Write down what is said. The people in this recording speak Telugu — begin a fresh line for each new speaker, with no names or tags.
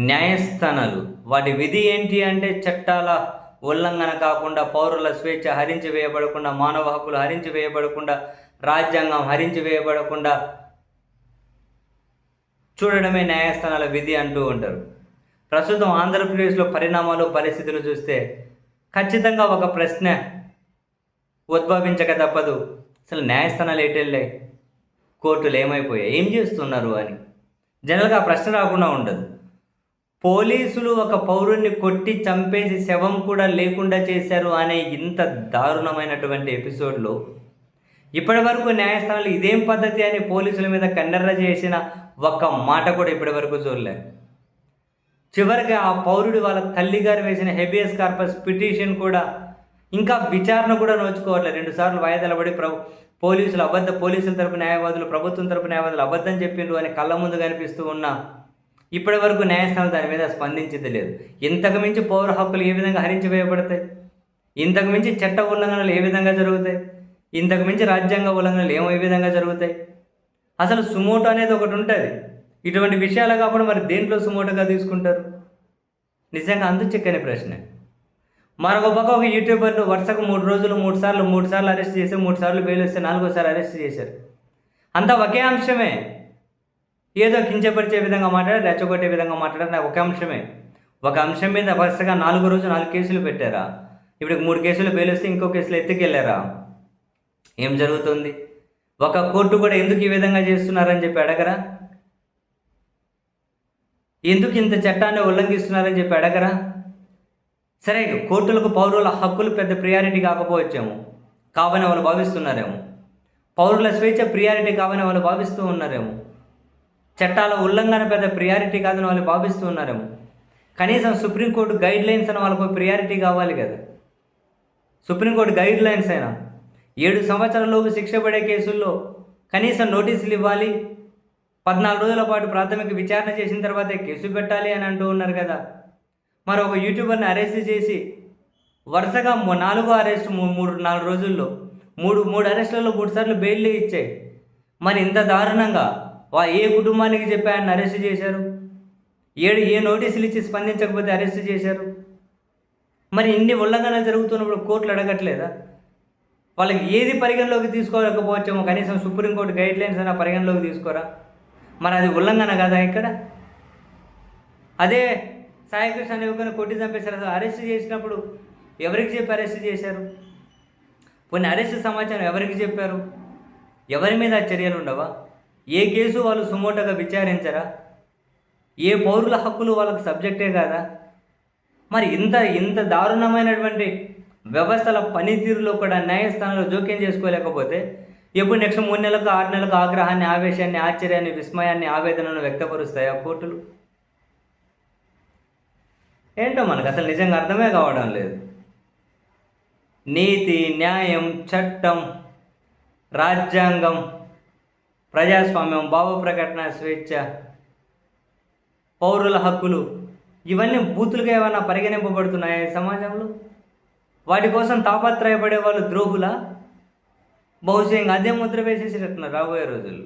న్యాయస్థానాలు వాటి విధి ఏంటి అంటే చట్టాల ఉల్లంఘన కాకుండా, పౌరుల స్వేచ్ఛ హరించి వేయబడకుండా, మానవ హక్కులు హరించి వేయబడకుండా, రాజ్యాంగం హరించి వేయబడకుండా చూడడమే న్యాయస్థానాల విధి అంటూ ఉంటారు. ప్రస్తుతం ఆంధ్రప్రదేశ్లో పరిణామాలు, పరిస్థితులు చూస్తే ఖచ్చితంగా ఒక ప్రశ్న ఉద్భవించక తప్పదు. అసలు న్యాయస్థానాలు ఎటెళ్ళాయి, కోర్టులు ఏమైపోయాయి, ఏం చేస్తున్నారు అని జనరల్గా ఆ ప్రశ్న రాకుండా ఉండదు. పోలీసులు ఒక పౌరుణ్ణి కొట్టి చంపేసి శవం కూడా లేకుండా చేశారు అనే ఇంత దారుణమైనటువంటి ఎపిసోడ్లో ఇప్పటి వరకు న్యాయస్థానాలు ఇదేం పద్ధతి అని పోలీసుల మీద కన్నెర్ర చేసిన ఒక్క మాట కూడా ఇప్పటి వరకు చూడలేదు. చివరికి ఆ పౌరుడు వాళ్ళ తల్లిగారు వేసిన హెబియస్ కార్పస్ పిటిషన్ కూడా ఇంకా విచారణ కూడా నోచుకోవట్లేదు. 2 సార్లు వాయిదాలు పడి పోలీసుల తరపు న్యాయవాదులు, ప్రభుత్వం తరపు న్యాయవాదులు అబద్ధం చెప్పిండ్రు అని కళ్ళ ముందు కనిపిస్తూ ఉన్నా ఇప్పటి వరకు న్యాయస్థానాలు దాని మీద స్పందించింది లేదు. ఇంతకు మించి పౌర హక్కులు ఏ విధంగా హరించి వేయబడతాయి, ఇంతకు మించి చట్ట ఉల్లంఘనలు ఏ విధంగా జరుగుతాయి, ఇంతకు మించి రాజ్యాంగ ఉల్లంఘనలు ఏ విధంగా జరుగుతాయి. అసలు సుమోటో అనేది ఒకటి ఉంటుంది. ఇటువంటి విషయాలు కాకుండా మరి దేంట్లో సుమోటోగా తీసుకుంటారు? నిజంగా అందు చిక్కని ప్రశ్న. మరొక పక్క ఒక యూట్యూబర్ను వరుసకు 3 రోజులు 3 సార్లు అరెస్ట్ చేసి 3 సార్లు బెయిల్ వస్తే 4వ సారి అరెస్ట్ చేశారు. అంతా ఒకే అంశమే. ఏదో కించపరిచే విధంగా మాట్లాడారు, రెచ్చగొట్టే విధంగా మాట్లాడారు. నాకు ఒక అంశమే, ఒక అంశం మీద వరుసగా 4 రోజులు 4 కేసులు పెట్టారా? ఇప్పుడు 3 కేసులు బెయిల్ వస్తే ఇంకో కేసులు ఎత్తుకెళ్ళారా? ఏం జరుగుతుంది? ఒక కోర్టు కూడా ఎందుకు ఈ విధంగా చేస్తున్నారని చెప్పి అడగరా? ఎందుకు ఇంత చట్టాన్ని ఉల్లంఘిస్తున్నారని చెప్పి అడగరా? సరే, కోర్టులకు పౌరుల హక్కులు పెద్ద ప్రియారిటీ కాకపోవచ్చేమో, కావని వాళ్ళు భావిస్తున్నారేమో. పౌరుల స్వేచ్ఛ ప్రియారిటీ కావని వాళ్ళు భావిస్తూ ఉన్నారేమో. చట్టాల ఉల్లంఘన పెద్ద ప్రియారిటీ కాదని వాళ్ళు భావిస్తూ ఉన్నారేమో. కనీసం సుప్రీంకోర్టు గైడ్ లైన్స్ అని వాళ్ళకు ప్రియారిటీ కావాలి కదా. సుప్రీంకోర్టు గైడ్ లైన్స్ అయినా 7 సంవత్సరాలలోపు శిక్ష పడే కేసుల్లో కనీసం నోటీసులు ఇవ్వాలి, 14 రోజుల పాటు ప్రాథమిక విచారణ చేసిన తర్వాతే కేసు పెట్టాలి అని అంటూ ఉన్నారు కదా. మరి ఒక యూట్యూబర్ని అరెస్ట్ చేసి వరుసగా 4వ అరెస్ట్ 4 రోజుల్లో 3 అరెస్టులలో 3 సార్లు బెయిల్ ఇచ్చాయి. మరి ఇంత దారుణంగా ఏ కుటుంబానికి చెప్పి ఆయన అరెస్ట్ చేశారు? ఏ నోటీసులు ఇచ్చి స్పందించకపోతే అరెస్ట్ చేశారు? మరి ఇన్ని ఉల్లంఘనలు జరుగుతున్నప్పుడు కోర్టులు అడగట్లేదా? వాళ్ళకి ఏది పరిగణలోకి తీసుకోలేకపోవచ్చేమో, కనీసం సుప్రీంకోర్టు గైడ్ లైన్స్ అయినా పరిగణలోకి తీసుకోరా? మరి అది ఉల్లంఘన కదా ఇక్కడ? అదే సాయికృష్ణ అనే ఒకరిని కొట్టి చంపేశారు. అసలు అరెస్ట్ చేసినప్పుడు ఎవరికి చెప్పి అరెస్ట్ చేశారు? కొన్ని అరెస్ట్ సమాచారం ఎవరికి చెప్పారు? ఎవరి మీద చర్యలు ఉండవా? ఏ కేసు వాళ్ళు సుమోటోగా విచారించరా? ఏ పౌరుల హక్కులు వాళ్ళకు సబ్జెక్టే కాదా? మరి ఇంత దారుణమైనటువంటి వ్యవస్థల పనితీరులో కూడా న్యాయస్థానంలో జోక్యం చేసుకోలేకపోతే ఎప్పుడు నెక్స్ట్ 3 నెలలకు 6 నెలలకు ఆగ్రహాన్ని, ఆవేశాన్ని, ఆశ్చర్యాన్ని, విస్మయాన్ని, ఆవేదనను వ్యక్తపరుస్తాయి ఆ కోర్టులు? ఏంటో మనకు అసలు నిజంగా అర్థమే కావడం లేదు. నీతి, న్యాయం, చట్టం, రాజ్యాంగం, ప్రజాస్వామ్యం, భావ ప్రకటన స్వేచ్ఛ, పౌరుల హక్కులు ఇవన్నీ బూతులుగా ఏమైనా పరిగణింపబడుతున్నాయా ఈ సమాజంలో? వాటి కోసం తాపత్రయపడే వాళ్ళు ద్రోహులా? బహుశా అదే ముద్ర వేసేసినట్టున్నారు రాబోయే రోజుల్లో.